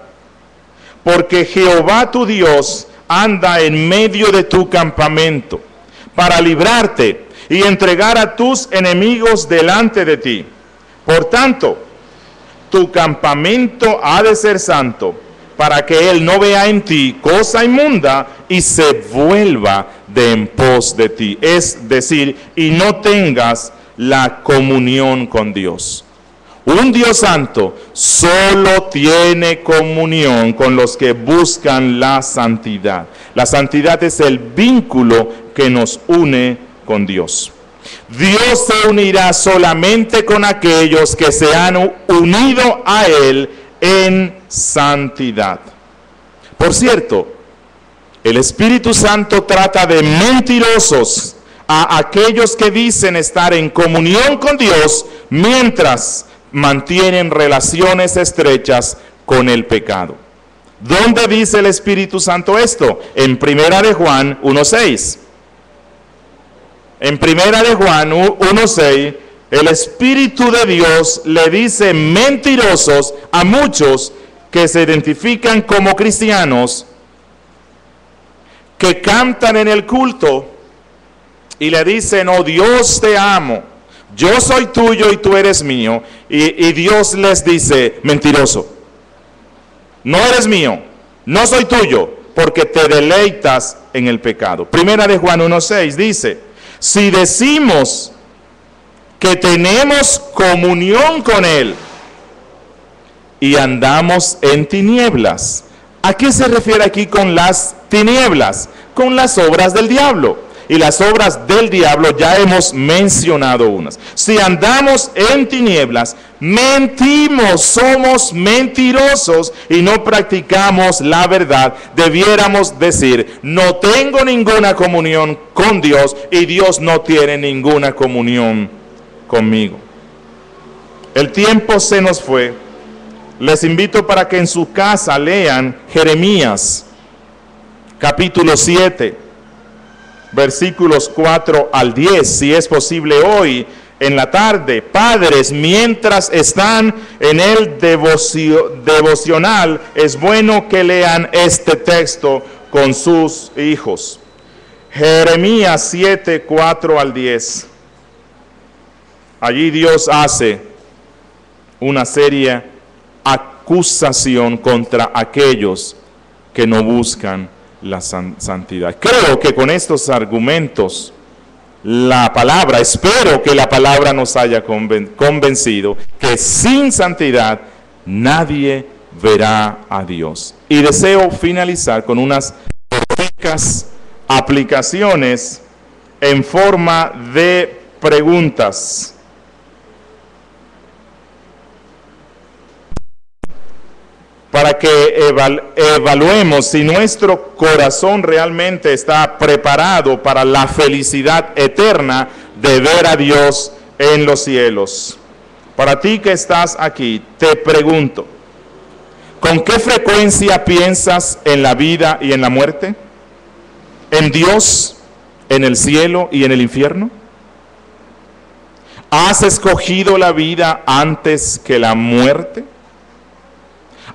porque Jehová tu Dios anda en medio de tu campamento para librarte y entregar a tus enemigos delante de ti. Por tanto, tu campamento ha de ser santo, para que él no vea en ti cosa inmunda y se vuelva de en pos de ti. Es decir, y no tengas la comunión con Dios. Un Dios santo solo tiene comunión con los que buscan la santidad. La santidad es el vínculo que nos une con Dios. Dios se unirá solamente con aquellos que se han unido a Él en santidad. Por cierto, el Espíritu Santo trata de mentirosos a aquellos que dicen estar en comunión con Dios mientras mantienen relaciones estrechas con el pecado. ¿Dónde dice el Espíritu Santo esto? En Primera de Juan 1:6. En Primera de Juan 1:6, el Espíritu de Dios le dice mentirosos a muchos que se identifican como cristianos, que cantan en el culto y le dicen: oh Dios, te amo, yo soy tuyo y tú eres mío. Y Dios les dice: mentiroso, no eres mío, no soy tuyo, porque te deleitas en el pecado. Primera de Juan 1:6 dice: si decimos que tenemos comunión con Él y andamos en tinieblas. ¿A qué se refiere aquí con las tinieblas? Con las obras del diablo. Y las obras del diablo ya hemos mencionado unas. Si andamos en tinieblas, mentimos, somos mentirosos y no practicamos la verdad. Debiéramos decir: no tengo ninguna comunión con Dios y Dios no tiene ninguna comunión conmigo. El tiempo se nos fue. Les invito para que en su casa lean Jeremías capítulo 7, versículos 4 al 10, si es posible hoy en la tarde. Padres, mientras están en el devocional, es bueno que lean este texto con sus hijos. Jeremías 7, 4 al 10. Allí Dios hace una seria acusación contra aquellos que no buscan la santidad. Creo que con estos argumentos espero que la palabra nos haya convencido que sin santidad nadie verá a Dios. Y deseo finalizar con unas ricas aplicaciones en forma de preguntas. Para que evaluemos si nuestro corazón realmente está preparado para la felicidad eterna de ver a Dios en los cielos. Para ti que estás aquí, te pregunto: ¿Con qué frecuencia piensas en la vida y en la muerte? ¿En Dios, en el cielo y en el infierno? ¿Has escogido la vida antes que la muerte?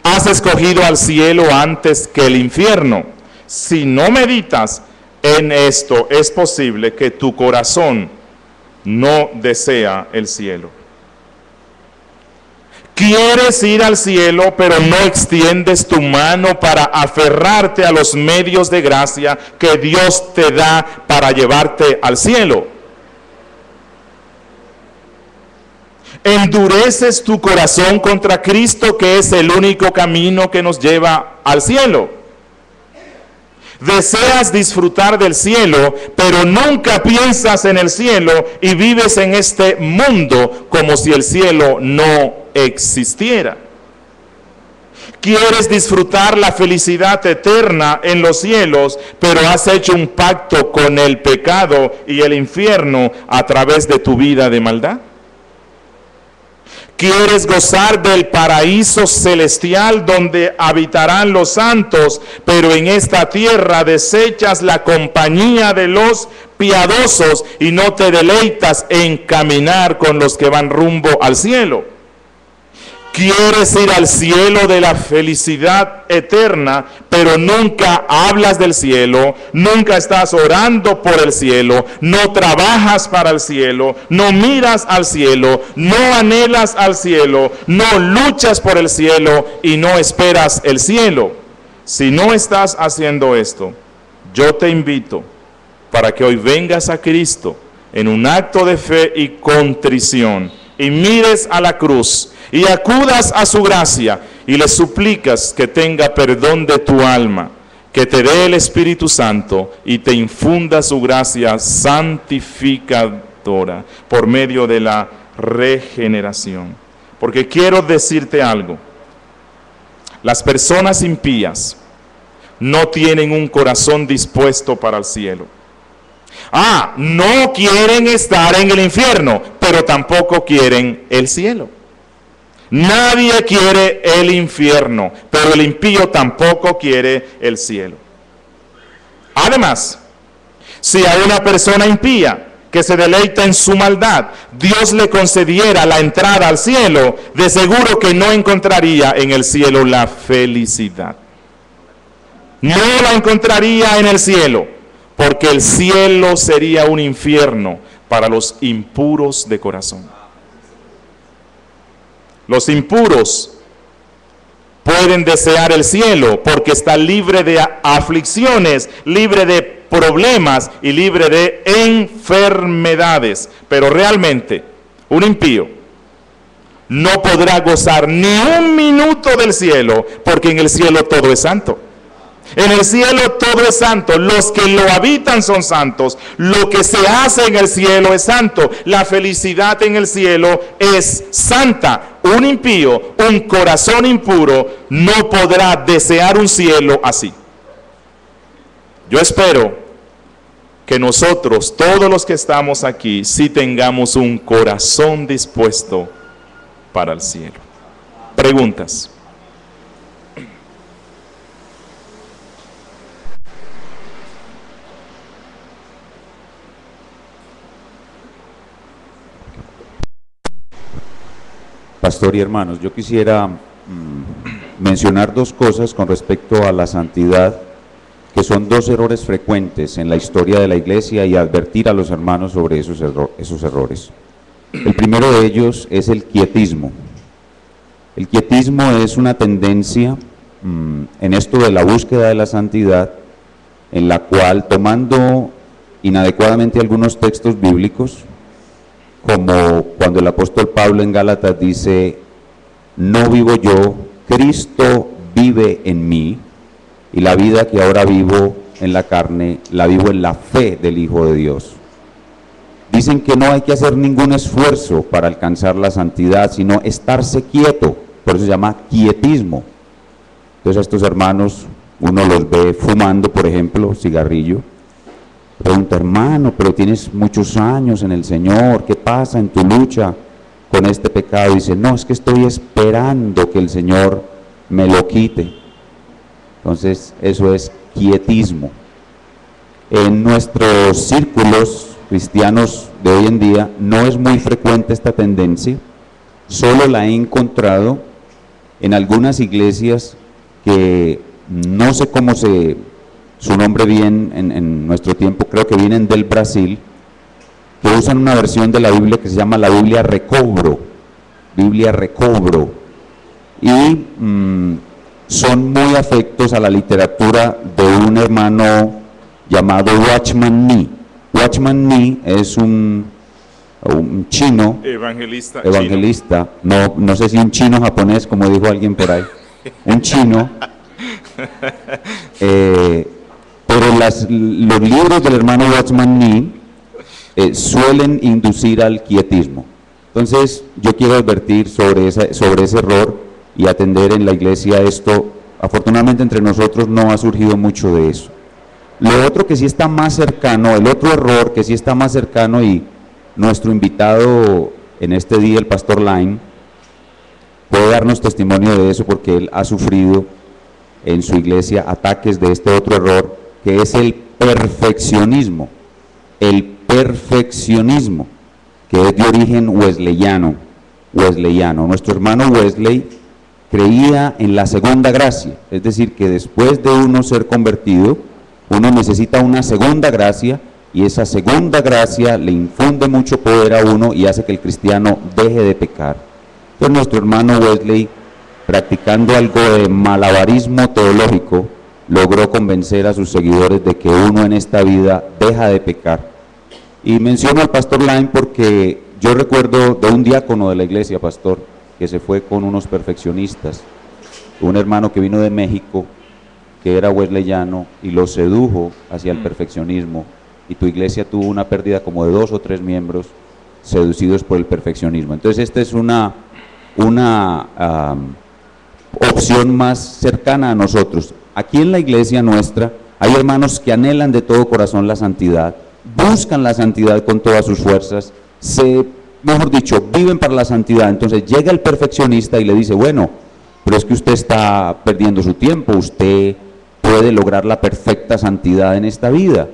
¿Has escogido al cielo antes que el infierno? Si no meditas en esto, es posible que tu corazón no desea el cielo. Quieres ir al cielo, pero no extiendes tu mano para aferrarte a los medios de gracia que Dios te da para llevarte al cielo. Endureces tu corazón contra Cristo, que es el único camino que nos lleva al cielo. Deseas disfrutar del cielo, pero nunca piensas en el cielo y vives en este mundo como si el cielo no existiera. Quieres disfrutar la felicidad eterna en los cielos, pero has hecho un pacto con el pecado y el infierno a través de tu vida de maldad. Quieres gozar del paraíso celestial donde habitarán los santos, pero en esta tierra desechas la compañía de los piadosos y no te deleitas en caminar con los que van rumbo al cielo. Quieres ir al cielo de la felicidad eterna, pero nunca hablas del cielo, nunca estás orando por el cielo, no trabajas para el cielo, no miras al cielo, no anhelas al cielo, no luchas por el cielo y no esperas el cielo. Si no estás haciendo esto, yo te invito para que hoy vengas a Cristo en un acto de fe y contrición y mires a la cruz y acudas a su gracia y le suplicas que tenga perdón de tu alma, que te dé el Espíritu Santo y te infunda su gracia santificadora por medio de la regeneración. Porque quiero decirte algo, las personas impías no tienen un corazón dispuesto para el cielo. No quieren estar en el infierno, pero tampoco quieren el cielo. Nadie quiere el infierno, pero el impío tampoco quiere el cielo. Además, si a una persona impía que se deleita en su maldad, Dios le concediera la entrada al cielo, de seguro que no encontraría en el cielo la felicidad. No la encontraría en el cielo, porque el cielo sería un infierno para los impuros de corazón. Los impuros pueden desear el cielo porque está libre de aflicciones, libre de problemas y libre de enfermedades. Pero realmente un impío no podrá gozar ni un minuto del cielo, porque en el cielo todo es santo. En el cielo todo es santo, los que lo habitan son santos, lo que se hace en el cielo es santo, la felicidad en el cielo es santa. Un impío, un corazón impuro, no podrá desear un cielo así. Yo espero que nosotros, todos los que estamos aquí, sí tengamos un corazón dispuesto para el cielo. Preguntas. Pastor y hermanos, yo quisiera mencionar dos cosas con respecto a la santidad, que son dos errores frecuentes en la historia de la iglesia, y advertir a los hermanos sobre esos errores. El primero de ellos es el quietismo. El quietismo es una tendencia en esto de la búsqueda de la santidad, en la cual, tomando inadecuadamente algunos textos bíblicos, como cuando el apóstol Pablo en Gálatas dice: no vivo yo, Cristo vive en mí, y la vida que ahora vivo en la carne, la vivo en la fe del Hijo de Dios. Dicen que no hay que hacer ningún esfuerzo para alcanzar la santidad, sino estarse quieto, por eso se llama quietismo. Entonces a estos hermanos, uno los ve fumando, por ejemplo, cigarrillo. Pregunta: hermano, pero tienes muchos años en el Señor, ¿qué pasa en tu lucha con este pecado? Dice: no, es que estoy esperando que el Señor me lo quite. Entonces, eso es quietismo. En nuestros círculos cristianos de hoy en día no es muy frecuente esta tendencia, solo la he encontrado en algunas iglesias que no sé cómo su nombre bien en nuestro tiempo, creo que vienen del Brasil, que usan una versión de la Biblia que se llama la Biblia Recobro, y son muy afectos a la literatura de un hermano llamado Watchman Nee. Watchman Nee es un chino, evangelista, no sé si un chino japonés, como dijo alguien por ahí, un chino, pero los libros del hermano Watchman Nee suelen inducir al quietismo. Entonces, yo quiero advertir sobre ese error y atender en la iglesia esto. Afortunadamente entre nosotros no ha surgido mucho de eso. Lo otro que sí está más cercano, el otro error que sí está más cercano, y nuestro invitado en este día, el pastor Line, puede darnos testimonio de eso porque él ha sufrido en su iglesia ataques de este otro error, que es el perfeccionismo. El perfeccionismo, que es de origen wesleyano. Nuestro hermano Wesley creía en la segunda gracia, es decir, que después de uno ser convertido, uno necesita una segunda gracia, y esa segunda gracia le infunde mucho poder a uno y hace que el cristiano deje de pecar. Entonces nuestro hermano Wesley, practicando algo de malabarismo teológico, logró convencer a sus seguidores de que uno en esta vida deja de pecar. Y menciono al pastor Line porque yo recuerdo de un diácono de la iglesia, pastor, que se fue con unos perfeccionistas, un hermano que vino de México, que era wesleyano, y lo sedujo hacia el perfeccionismo, y tu iglesia tuvo una pérdida como de 2 o 3 miembros seducidos por el perfeccionismo. Entonces esta es una opción más cercana a nosotros. Aquí en la iglesia nuestra hay hermanos que anhelan de todo corazón la santidad, buscan la santidad con todas sus fuerzas, mejor dicho, viven para la santidad. Entonces llega el perfeccionista y le dice, bueno, pero es que usted está perdiendo su tiempo, usted puede lograr la perfecta santidad en esta vida,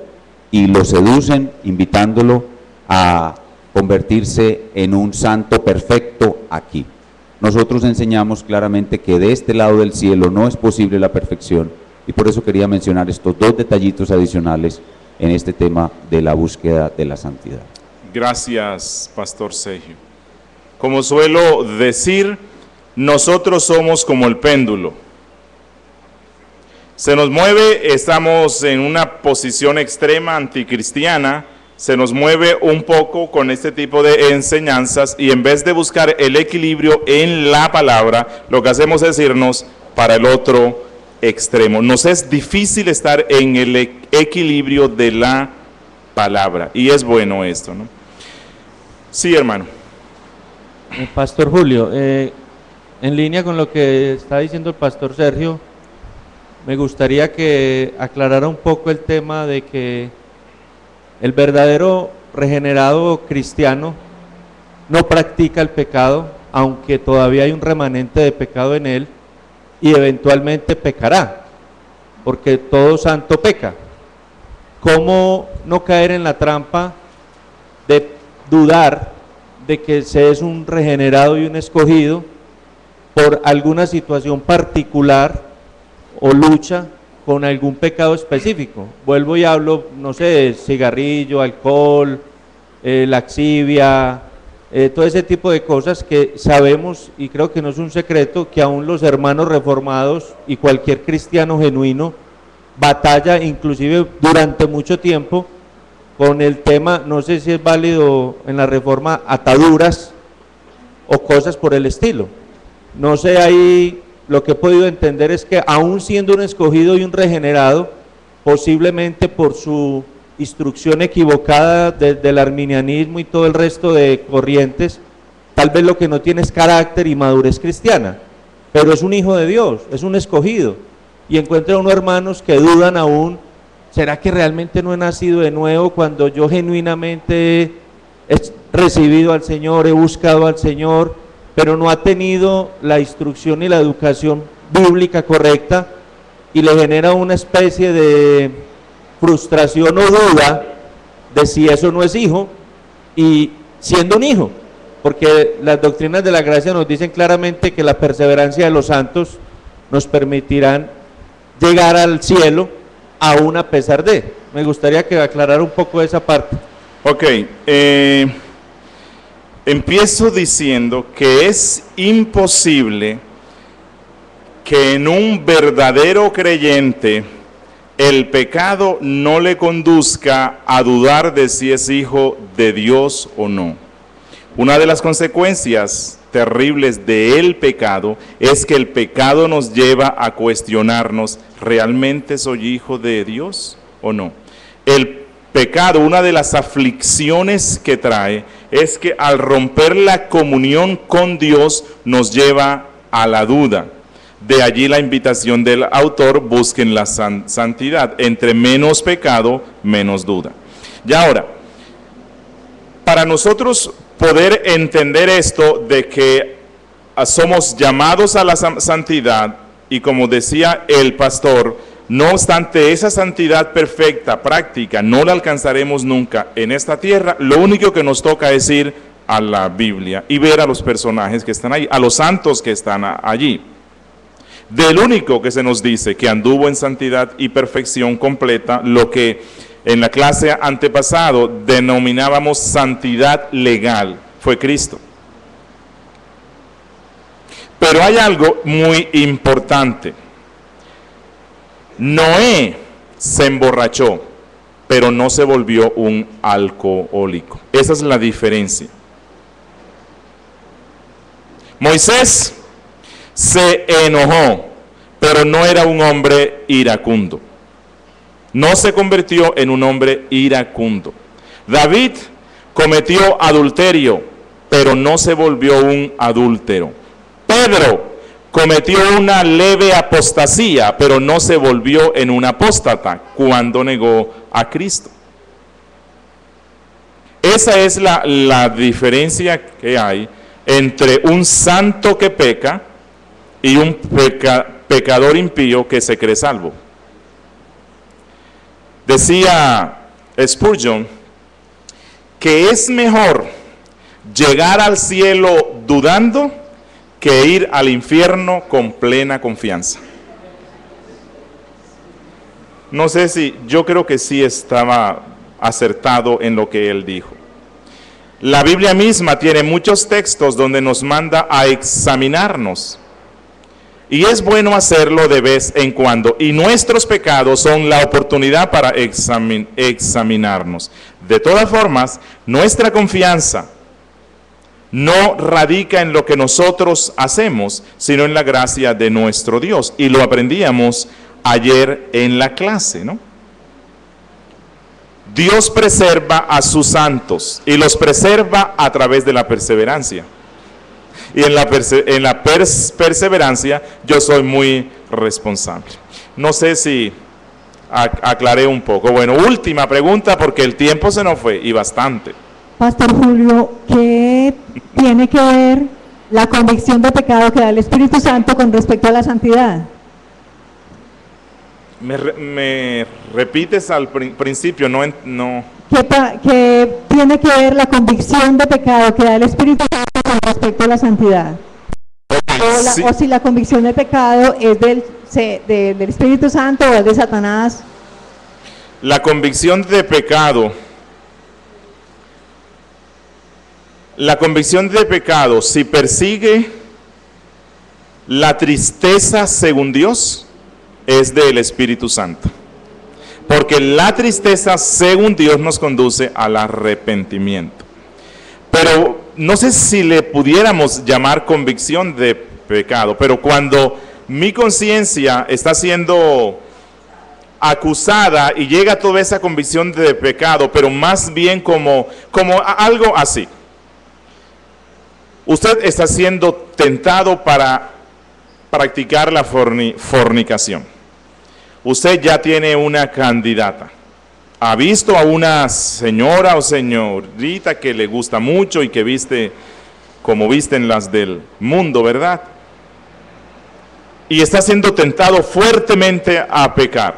y lo seducen invitándolo a convertirse en un santo perfecto aquí. Nosotros enseñamos claramente que de este lado del cielo no es posible la perfección, y por eso quería mencionar estos 2 detallitos adicionales en este tema de la búsqueda de la santidad. Gracias, Pastor Sergio. Como suelo decir, nosotros somos como el péndulo. Se nos mueve, estamos en una posición extrema anticristiana, se nos mueve un poco con este tipo de enseñanzas, y en vez de buscar el equilibrio en la palabra, lo que hacemos es irnos para el otro extremo. Nos es difícil estar en el equilibrio de la palabra, y es bueno esto, ¿no? Sí, hermano. Pastor Julio, en línea con lo que está diciendo el pastor Sergio, me gustaría que aclarara un poco el tema de que el verdadero regenerado cristiano no practica el pecado, aunque todavía hay un remanente de pecado en él, y eventualmente pecará, porque todo santo peca. ¿Cómo no caer en la trampa de dudar de que se es un regenerado y un escogido por alguna situación particular o lucha con algún pecado específico? Vuelvo y hablo, no sé, cigarrillo, alcohol, laxivia, todo ese tipo de cosas que sabemos, y creo que no es un secreto, que aún los hermanos reformados y cualquier cristiano genuino batalla, inclusive durante mucho tiempo, con el tema, no sé si es válido en la reforma, ataduras o cosas por el estilo. No sé, ahí lo que he podido entender es que aún siendo un escogido y un regenerado, posiblemente por su instrucción equivocada del arminianismo y todo el resto de corrientes, tal vez lo que no tiene es carácter y madurez cristiana, pero es un hijo de Dios, es un escogido, y encuentra unos hermanos que dudan aún, ¿será que realmente no he nacido de nuevo cuando yo genuinamente he recibido al Señor, he buscado al Señor, pero no ha tenido la instrucción y la educación bíblica correcta y le genera una especie de frustración o duda de si eso no es hijo y siendo un hijo, porque las doctrinas de la gracia nos dicen claramente que la perseverancia de los santos nos permitirán llegar al cielo aún a pesar de. Me gustaría que aclarara un poco esa parte. Ok, empiezo diciendo que es imposible que en un verdadero creyente el pecado no le conduzca a dudar de si es hijo de Dios o no. Una de las consecuencias terribles del pecado es que el pecado nos lleva a cuestionarnos, ¿realmente soy hijo de Dios o no? El pecado, una de las aflicciones que trae, es que al romper la comunión con Dios nos lleva a la duda. De allí la invitación del autor, busquen la santidad. Entre menos pecado, menos duda. Y ahora, para nosotros poder entender esto de que somos llamados a la santidad, y como decía el pastor, no obstante esa santidad perfecta, práctica, no la alcanzaremos nunca en esta tierra, lo único que nos toca es ir a la Biblia y ver a los personajes que están ahí, a los santos que están allí. Del único que se nos dice que anduvo en santidad y perfección completa, lo que en la clase antepasado denominábamos santidad legal, fue Cristo. Pero hay algo muy importante. Noé se emborrachó, pero no se volvió un alcohólico. Esa es la diferencia. Moisés se enojó, pero no era un hombre iracundo. No se convirtió en un hombre iracundo. David cometió adulterio, pero no se volvió un adúltero. Pedro cometió una leve apostasía, pero no se volvió en un apóstata cuando negó a Cristo. Esa es la diferencia que hay entre un santo que peca y un pecador impío que se cree salvo. Decía Spurgeon que es mejor llegar al cielo dudando que ir al infierno con plena confianza. No sé si, yo creo que sí estaba acertado en lo que él dijo. La Biblia misma tiene muchos textos donde nos manda a examinarnos. Y es bueno hacerlo de vez en cuando. Y nuestros pecados son la oportunidad para examinarnos. De todas formas, nuestra confianza no radica en lo que nosotros hacemos, sino en la gracia de nuestro Dios. Y lo aprendíamos ayer en la clase, ¿no? Dios preserva a sus santos y los preserva a través de la perseverancia. Y en la perseverancia yo soy muy responsable. No sé si aclaré un poco. Bueno, última pregunta porque el tiempo se nos fue y bastante. Pastor Julio, ¿qué tiene que ver la convicción de pecado que da el Espíritu Santo con respecto a la santidad? ¿Me repites al principio? No. ¿Qué tiene que ver la convicción de pecado que da el Espíritu Santo con respecto a la santidad? Sí. O si la convicción de pecado es del Espíritu Santo o es de Satanás. La convicción de pecado. La convicción de pecado, si persigue la tristeza según Dios, es del Espíritu Santo. Porque la tristeza según Dios nos conduce al arrepentimiento. Pero no sé si le pudiéramos llamar convicción de pecado, pero cuando mi conciencia está siendo acusada y llega toda esa convicción de pecado, pero más bien como algo así. Usted está siendo tentado para practicar la fornicación. Usted ya tiene una candidata. Ha visto a una señora o señorita que le gusta mucho y que viste como visten las del mundo, ¿verdad? y está siendo tentado fuertemente a pecar,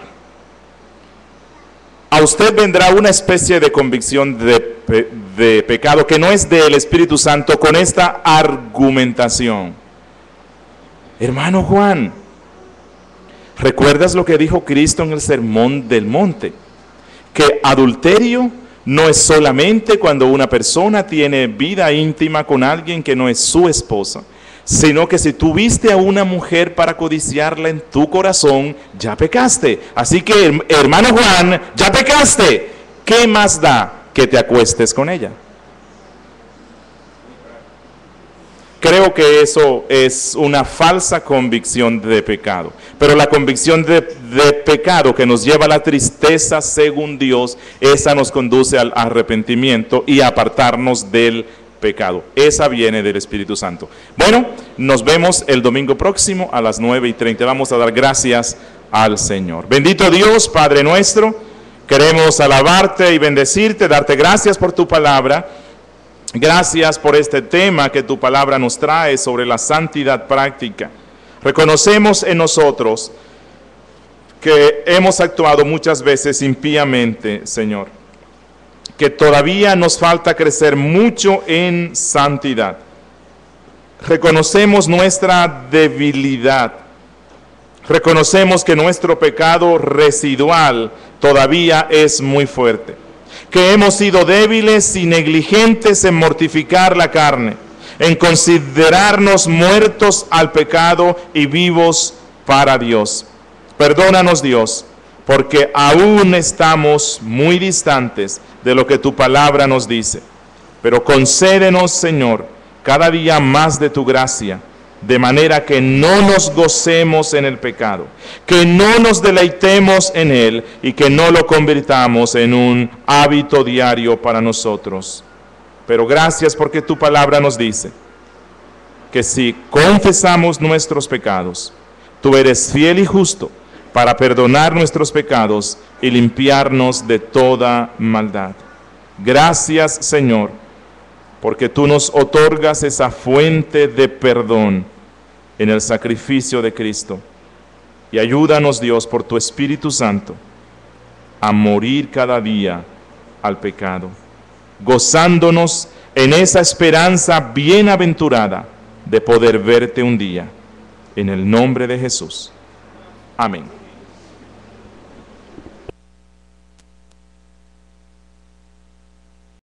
a usted vendrá una especie de convicción de pecado que no es del Espíritu Santo con esta argumentación. Hermano Juan, ¿recuerdas lo que dijo Cristo en el Sermón del Monte? Que adulterio no es solamente cuando una persona tiene vida íntima con alguien que no es su esposa, sino que si tú viste a una mujer para codiciarla en tu corazón, ya pecaste. Así que, hermano Juan, ya pecaste. ¿Qué más da que te acuestes con ella? Creo que eso es una falsa convicción de pecado. Pero la convicción de pecado que nos lleva a la tristeza según Dios, esa nos conduce al arrepentimiento y a apartarnos del pecado. Esa viene del Espíritu Santo. Bueno, nos vemos el domingo próximo a las 9:30. Vamos a dar gracias al Señor. Bendito Dios, Padre nuestro, queremos alabarte y bendecirte, darte gracias por tu palabra. Gracias por este tema que tu palabra nos trae sobre la santidad práctica. Reconocemos en nosotros que hemos actuado muchas veces impíamente, Señor, que todavía nos falta crecer mucho en santidad. Reconocemos nuestra debilidad. Reconocemos que nuestro pecado residual todavía es muy fuerte, que hemos sido débiles y negligentes en mortificar la carne, en considerarnos muertos al pecado y vivos para Dios. Perdónanos, Dios, porque aún estamos muy distantes de lo que tu palabra nos dice. Pero concédenos, Señor, cada día más de tu gracia, de manera que no nos gocemos en el pecado, que no nos deleitemos en él y que no lo convirtamos en un hábito diario para nosotros. Pero gracias porque tu palabra nos dice que si confesamos nuestros pecados, tú eres fiel y justo para perdonar nuestros pecados y limpiarnos de toda maldad. Gracias, Señor, porque tú nos otorgas esa fuente de perdón en el sacrificio de Cristo. Y ayúdanos, Dios, por tu Espíritu Santo, a morir cada día al pecado, gozándonos en esa esperanza bienaventurada de poder verte un día. En el nombre de Jesús. Amén.